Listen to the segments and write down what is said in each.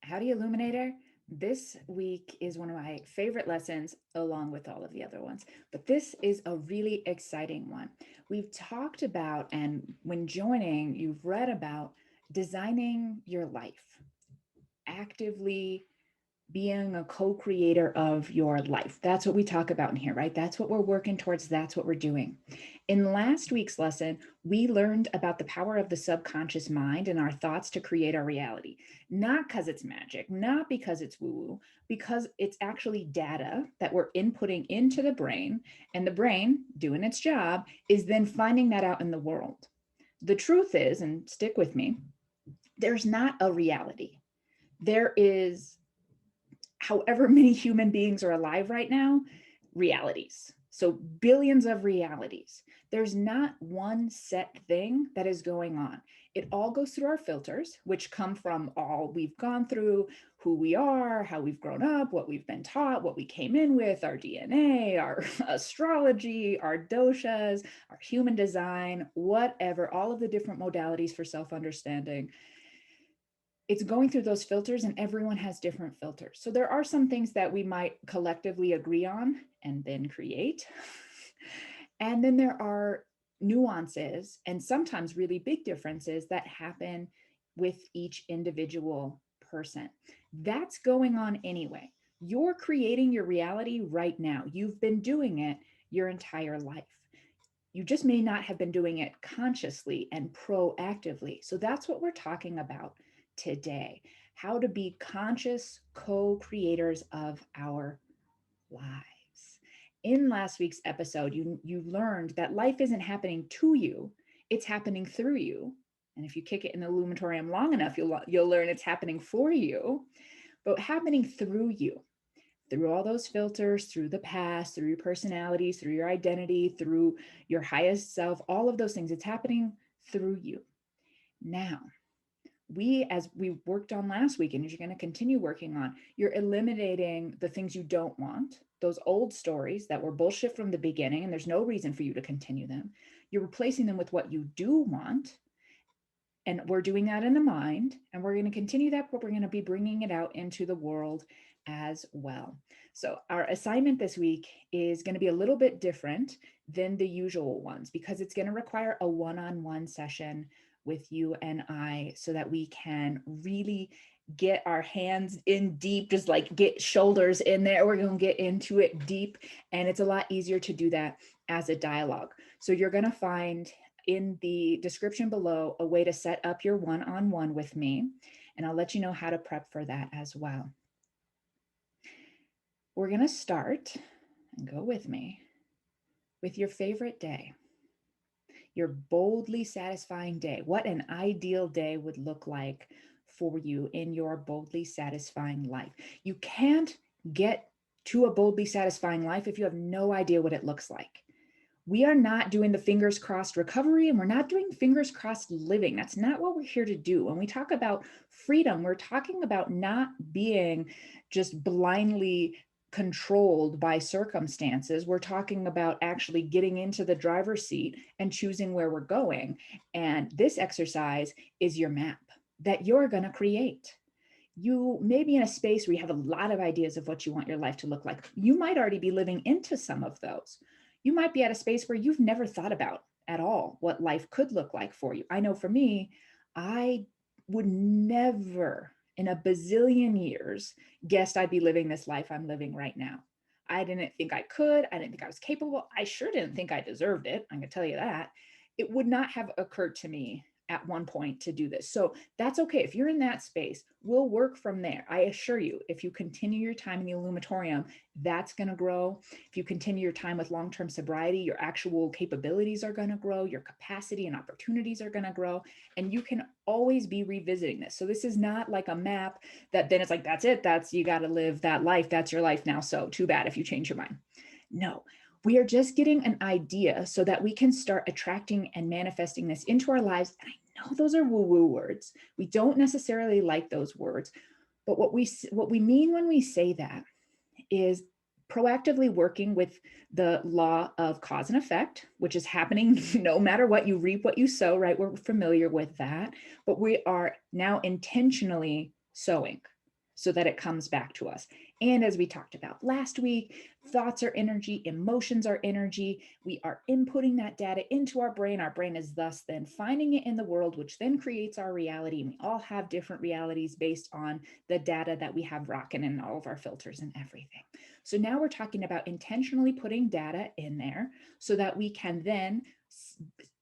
Howdy Illuminator. This week is one of my favorite lessons, along with all of the other ones. But this is a really exciting one. We've talked about, and when joining, you've read about designing your life, actively being a co-creator of your life. That's what we talk about in here, right? That's what we're working towards. That's what we're doing. In last week's lesson, we learned about the power of the subconscious mind and our thoughts to create our reality. Not because it's magic, not because it's woo-woo, because it's actually data that we're inputting into the brain, and the brain, doing its job, is then finding that out in the world. The truth is, and stick with me, there's not a reality. There is, however many human beings are alive right now, realities. So billions of realities. There's not one set thing that is going on. It all goes through our filters, which come from all we've gone through, who we are, how we've grown up, what we've been taught, what we came in with, our DNA, our astrology, our doshas, our human design, whatever, all of the different modalities for self-understanding. It's going through those filters, and everyone has different filters. So there are some things that we might collectively agree on and then create. And then there are nuances and sometimes really big differences that happen with each individual person. That's going on anyway. You're creating your reality right now. You've been doing it your entire life. You just may not have been doing it consciously and proactively. So that's what we're talking about today. How to be conscious co-creators of our lives. In last week's episode, you learned that life isn't happening to you, it's happening through you. And if you kick it in the Lumitorium long enough, you'll learn it's happening for you, but happening through you, through all those filters, through the past, through your personalities, through your identity, through your highest self, all of those things. It's happening through you. Now, as we worked on last week, and as you're going to continue working on, you're eliminating the things you don't want, those old stories that were bullshit from the beginning, and there's no reason for you to continue them. You're replacing them with what you do want. And we're doing that in the mind, and we're going to continue that, but we're going to be bringing it out into the world as well. So our assignment this week is going to be a little bit different than the usual ones, because it's going to require a one-on-one session with you and I, so that we can really get our hands in deep, just like get shoulders in there. We're going to get into it deep, and it's a lot easier to do that as a dialogue. So you're going to find in the description below a way to set up your one-on-one with me, and I'll let you know how to prep for that as well. We're going to start, and go with me, with your favorite day, your boldly satisfying day. What an ideal day would look like for you in your boldly satisfying life. You can't get to a boldly satisfying life if you have no idea what it looks like. We are not doing the fingers crossed recovery, and we're not doing fingers crossed living. That's not what we're here to do. When we talk about freedom, we're talking about not being just blindly controlled by circumstances. We're talking about actually getting into the driver's seat and choosing where we're going. And this exercise is your map that you're going to create. You may be in a space where you have a lot of ideas of what you want your life to look like. You might already be living into some of those. You might be at a space where you've never thought about at all what life could look like for you. I know for me, I would never in a bazillion years guessed I'd be living this life I'm living right now. I didn't think I could. I didn't think I was capable. I sure didn't think I deserved it. I'm going to tell you that. It would not have occurred to me at one point to do this. So that's okay. If you're in that space, we'll work from there. I assure you, if you continue your time in the Illuminatorium, that's going to grow. If you continue your time with long-term sobriety, your actual capabilities are going to grow, your capacity and opportunities are going to grow, and you can always be revisiting this. So this is not like a map that then it's like, that's it. You got to live that life. That's your life now. So too bad if you change your mind. No, we are just getting an idea so that we can start attracting and manifesting this into our lives. And I know those are woo-woo words. We don't necessarily like those words, but what we mean when we say that is proactively working with the law of cause and effect, which is happening no matter what. You reap what you sow, right? We're familiar with that, but we are now intentionally sowing. so that it comes back to us. And as we talked about last week, thoughts are energy, emotions are energy. We are inputting that data into our brain. Our brain is thus then finding it in the world, which then creates our reality. And we all have different realities based on the data that we have rocking in all of our filters and everything. So now we're talking about intentionally putting data in there so that we can then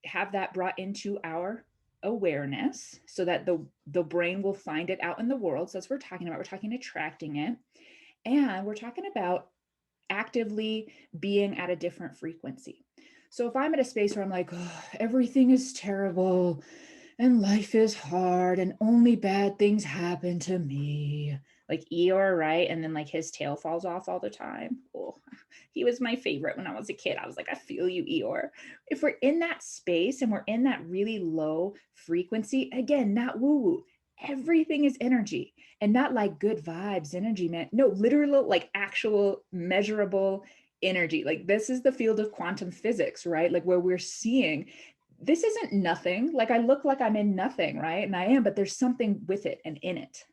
have that brought into our awareness so that the brain will find it out in the world. So that's what we're talking about. We're talking attracting it. And we're talking about actively being at a different frequency. So if I'm at a space where I'm like, oh, everything is terrible and life is hard and only bad things happen to me, like Eeyore, right? And then like his tail falls off all the time. Oh, he was my favorite when I was a kid. I was like, I feel you, Eeyore. If we're in that space and we're in that really low frequency, again, not woo woo, everything is energy and not like good vibes energy, man. No, literal, like actual measurable energy. Like this is the field of quantum physics, right? Like where we're seeing this isn't nothing. Like I look like I'm in nothing, right? And I am, but there's something with it and in it,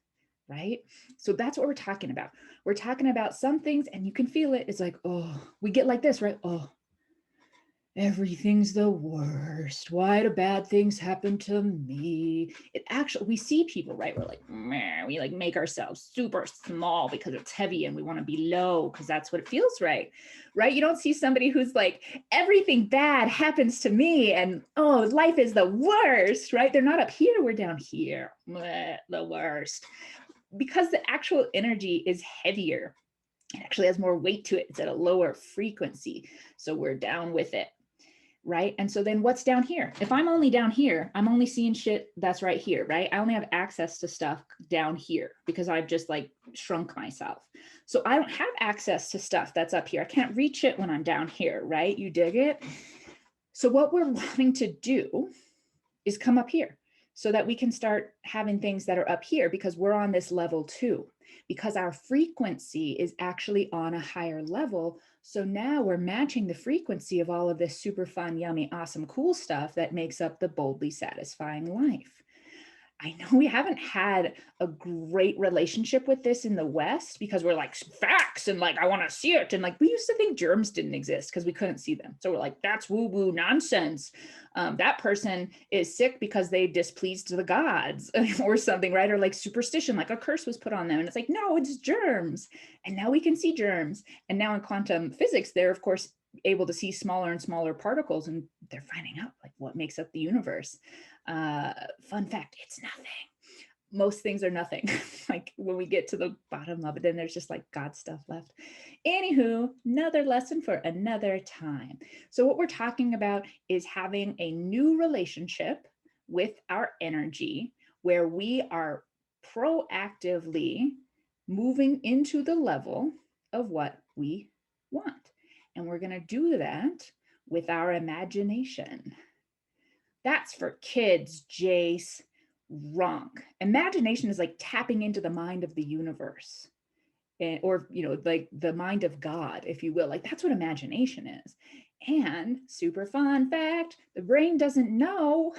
right? So that's what we're talking about. We're talking about some things and you can feel it. It's like, oh, we get like this, right? Oh, everything's the worst. Why do bad things happen to me? It actually, we see people, right? We're like, meh, we like make ourselves super small because it's heavy and we want to be low because that's what it feels right. Right? You don't see somebody who's like, everything bad happens to me and oh, life is the worst, right? They're not up here, we're down here. Meh, the worst. Because the actual energy is heavier. It actually has more weight to it. It's at a lower frequency. So we're down with it. Right? And so then what's down here? If I'm only down here, I'm only seeing shit that's right here, right? I only have access to stuff down here because I've just like shrunk myself. So I don't have access to stuff that's up here. I can't reach it when I'm down here, right? You dig it? So what we're wanting to do is come up here so that we can start having things that are up here because we're on this level too, because our frequency is actually on a higher level. So now we're matching the frequency of all of this super fun, yummy, awesome, cool stuff that makes up the boldly satisfying life. I know we haven't had a great relationship with this in the West because we're like facts and like I want to see it. And like we used to think germs didn't exist because we couldn't see them. So we're like, that's woo-woo nonsense. That person is sick because they displeased the gods or something, right? Or like superstition, like a curse was put on them. And it's like, no, it's germs. And now we can see germs. And now in quantum physics, they're of course able to see smaller and smaller particles and they're finding out like what makes up the universe. Fun fact, it's nothing. Most things are nothing. Like when we get to the bottom of it, then there's just like God stuff left. Anywho, another lesson for another time. So what we're talking about is having a new relationship with our energy where we are proactively moving into the level of what we want. And we're going to do that with our imagination. That's for kids, Jace. Wrong. Imagination is like tapping into the mind of the universe. Or, you know, like the mind of God, if you will. Like that's what imagination is. And super fun fact, the brain doesn't know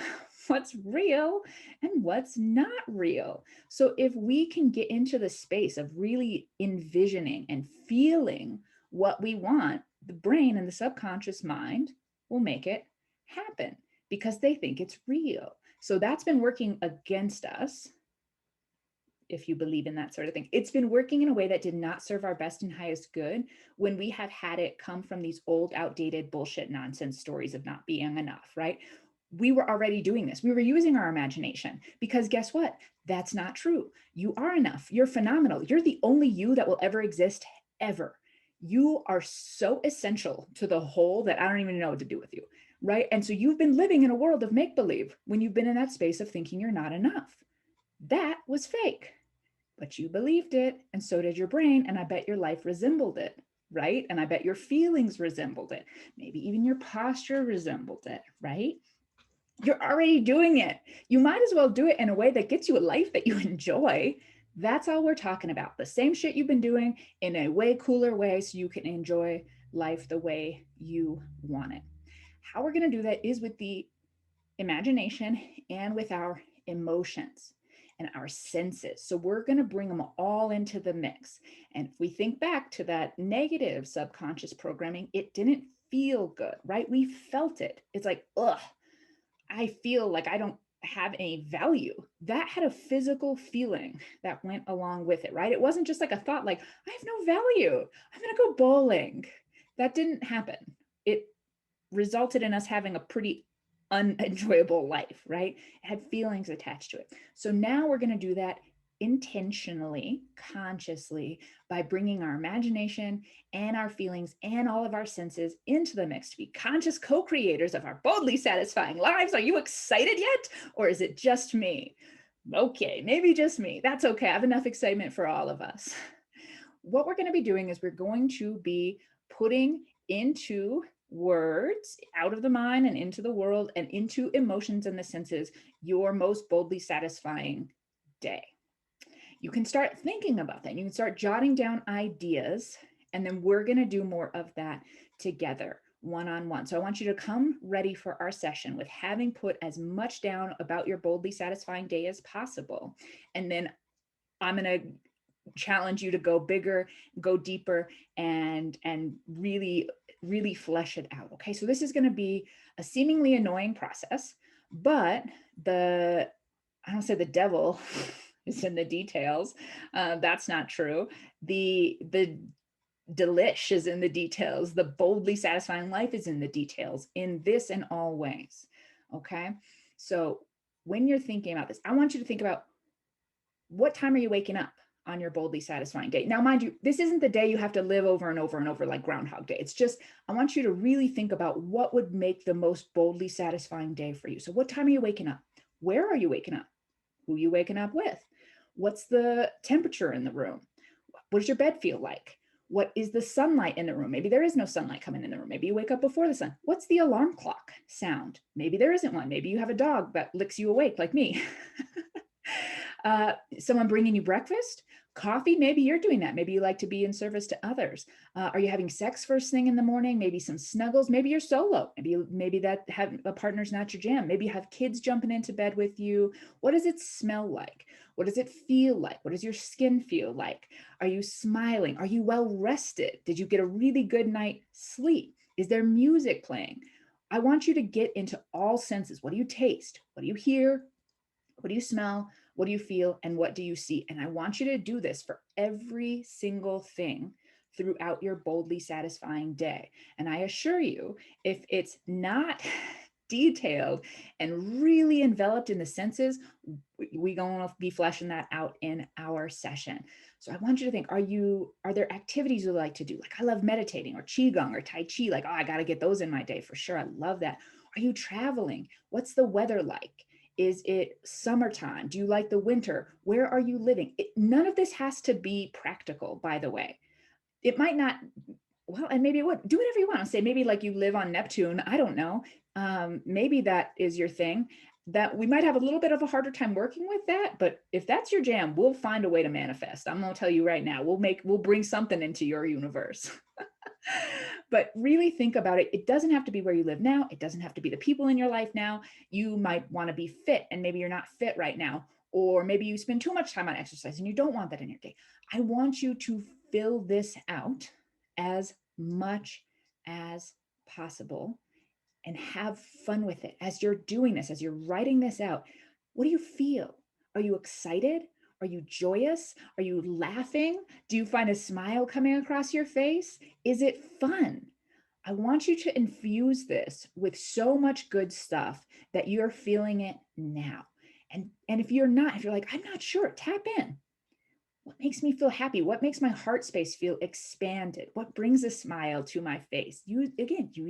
what's real and what's not real. So if we can get into the space of really envisioning and feeling what we want, the brain and the subconscious mind will make it happen because they think it's real. So that's been working against us, if you believe in that sort of thing. It's been working in a way that did not serve our best and highest good when we have had it come from these old, outdated bullshit nonsense stories of not being enough, right? We were already doing this. We were using our imagination because guess what? That's not true. You are enough. You're phenomenal. You're the only you that will ever exist, ever. You are so essential to the whole that I don't even know what to do with you, right? And so you've been living in a world of make-believe when you've been in that space of thinking you're not enough. That was fake, but you believed it, and so did your brain, and I bet your life resembled it, right? And I bet your feelings resembled it. Maybe even your posture resembled it, right? You're already doing it. You might as well do it in a way that gets you a life that you enjoy. That's all we're talking about. The same shit you've been doing in a way cooler way so you can enjoy life the way you want it. How we're going to do that is with the imagination and with our emotions. and our senses. So we're going to bring them all into the mix. And if we think back to that negative subconscious programming, it didn't feel good, right? We felt it. It's like, ugh, I feel like I don't have any value. That had a physical feeling that went along with it, right? It wasn't just like a thought like, I have no value. I'm going to go bowling. That didn't happen. It resulted in us having a pretty unenjoyable life, right? It had feelings attached to it. So now we're going to do that intentionally, consciously, by bringing our imagination and our feelings and all of our senses into the mix to be conscious co-creators of our boldly satisfying lives. Are you excited yet? Or is it just me? Okay, maybe just me. That's okay. I have enough excitement for all of us. What we're going to be doing is we're going to be putting into words out of the mind and into the world and into emotions and the senses your most boldly satisfying day. You can start thinking about that. You can start jotting down ideas, and then we're going to do more of that together one-on-one. So I want you to come ready for our session with having put as much down about your boldly satisfying day as possible. And then I'm going to challenge you to go bigger, go deeper, and really flesh it out. Okay, so this is going to be a seemingly annoying process, but I don't say the devil is in the details. That's not true. The delish is in the details. The boldly satisfying life is in the details, in this and all ways. Okay, so when you're thinking about this, I want you to think about, what time are you waking up on your boldly satisfying day? Now, mind you, this isn't the day you have to live over and over and over like Groundhog Day. It's just, I want you to really think about what would make the most boldly satisfying day for you. So what time are you waking up? Where are you waking up? Who are you waking up with? What's the temperature in the room? What does your bed feel like? What is the sunlight in the room? Maybe there is no sunlight coming in the room. Maybe you wake up before the sun. What's the alarm clock sound? Maybe there isn't one. Maybe you have a dog that licks you awake like me. Someone bringing you breakfast, coffee. Maybe you're doing that. Maybe you like to be in service to others. Are you having sex first thing in the morning? Maybe some snuggles. Maybe you're solo. Maybe that have a partner's not your jam. Maybe you have kids jumping into bed with you. What does it smell like? What does it feel like? What does your skin feel like? Are you smiling? Are you well rested? Did you get a really good night's sleep? Is there music playing? I want you to get into all senses. What do you taste? What do you hear? What do you smell? What do you feel? And what do you see? And I want you to do this for every single thing throughout your boldly satisfying day. And I assure you, if it's not detailed and really enveloped in the senses, we're going to be fleshing that out in our session. So I want you to think, are there activities you like to do? Like, I love meditating or qigong or tai chi. Like, oh, I got to get those in my day for sure. I love that. Are you traveling? What's the weather like? Is it summertime? Do you like the winter? Where are you living? None of this has to be practical, by the way. It might not, well, and maybe it would. Do whatever you want. Say maybe like you live on Neptune. I don't know. Maybe that is your thing. That we might have a little bit of a harder time working with that, but if that's your jam, we'll find a way to manifest. I'm going to tell you right now, we'll bring something into your universe. But really think about it. It doesn't have to be where you live now. It doesn't have to be the people in your life now. You might want to be fit and maybe you're not fit right now. Or maybe you spend too much time on exercise and you don't want that in your day. I want you to fill this out as much as possible and have fun with it as you're doing this, as you're writing this out. What do you feel? Are you excited? Are you joyous? Are you laughing? Do you find a smile coming across your face? Is it fun? I want you to infuse this with so much good stuff that you're feeling it now. And if you're not, if you're like, I'm not sure, tap in. What makes me feel happy? What makes my heart space feel expanded? What brings a smile to my face? Use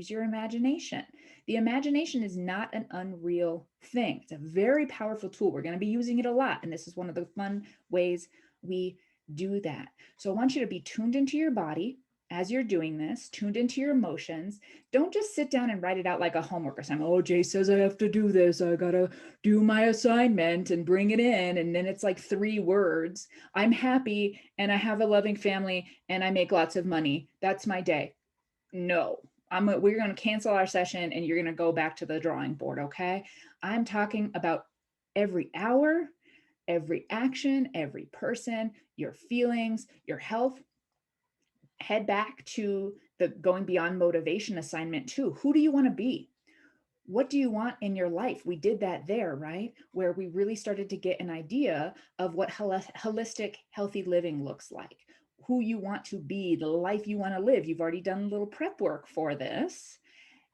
your imagination. The imagination is not an unreal thing. It's a very powerful tool. We're going to be using it a lot. And this is one of the fun ways we do that. So I want you to be tuned into your body as you're doing this, tuned into your emotions. Don't just sit down and write it out like a homework assignment. Oh, Jace says I have to do this. I got to do my assignment and bring it in. And then it's like 3 words. I'm happy and I have a loving family and I make lots of money. That's my day. No, we're going to cancel our session and you're going to go back to the drawing board. Okay. I'm talking about every hour, every action, every person, your feelings, your health. Head back to the going beyond motivation assignment too. Who do you want to be? What do you want in your life? We did that there, right? Where we really started to get an idea of what holistic, healthy living looks like, who you want to be, the life you want to live. You've already done a little prep work for this.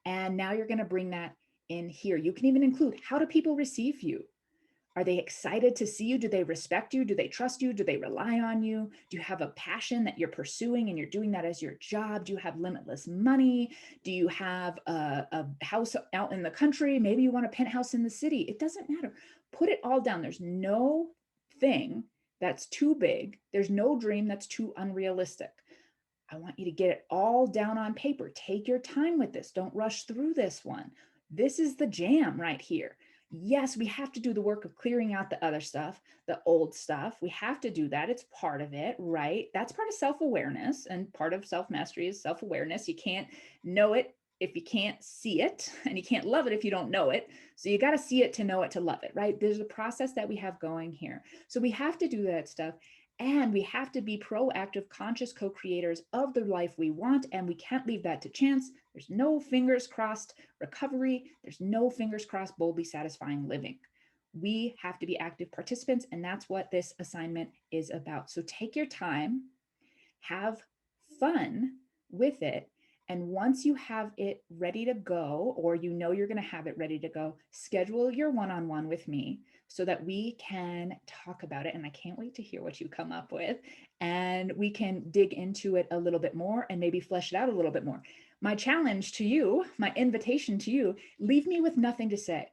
And now you're going to bring that in here. You can even include, how do people receive you? Are they excited to see you? Do they respect you? Do they trust you? Do they rely on you? Do you have a passion that you're pursuing and you're doing that as your job? Do you have limitless money? Do you have a house out in the country? Maybe you want a penthouse in the city. It doesn't matter. Put it all down. There's no thing that's too big. There's no dream that's too unrealistic. I want you to get it all down on paper. Take your time with this. Don't rush through this one. This is the jam right here. Yes, we have to do the work of clearing out the other stuff, the old stuff. We have to do that. It's part of it, right? That's part of self-awareness, and part of self-mastery is self-awareness. You can't know it if you can't see it, and you can't love it if you don't know it. So you got to see it to know it, to love it, right? There's a process that we have going here. So we have to do that stuff. And we have to be proactive, conscious co-creators of the life we want. And we can't leave that to chance. There's no fingers crossed recovery. There's no fingers crossed, boldly satisfying living. We have to be active participants. And that's what this assignment is about. So take your time, have fun with it. And once you have it ready to go, or you know you're going to have it ready to go, schedule your one-on-one with me so that we can talk about it. And I can't wait to hear what you come up with. And we can dig into it a little bit more and maybe flesh it out a little bit more. My challenge to you, my invitation to you, leave me with nothing to say.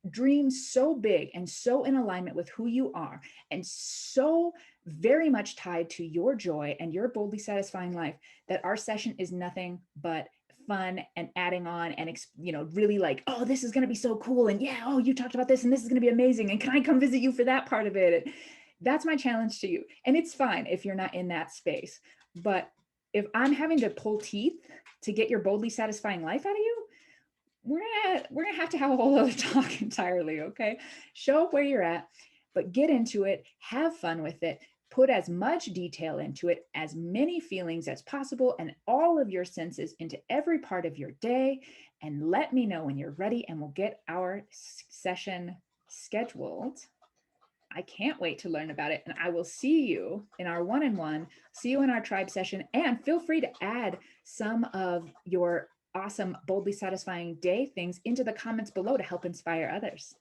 Dream so big and so in alignment with who you are, and so very much tied to your joy and your boldly satisfying life, that our session is nothing but fun and adding on and really like, oh, this is going to be so cool, and yeah, oh, you talked about this and this is going to be amazing, and can I come visit you for that part of it? That's my challenge to you. And it's fine if you're not in that space, but if I'm having to pull teeth to get your boldly satisfying life out of you, we're gonna have to have a whole other talk entirely. Okay, show up where you're at, but get into it, have fun with it, put as much detail into it, as many feelings as possible, and all of your senses into every part of your day, and let me know when you're ready, and we'll get our session scheduled. I can't wait to learn about it, and I will see you in our one-on-one, see you in our tribe session, and feel free to add some of your awesome, boldly satisfying day things into the comments below to help inspire others.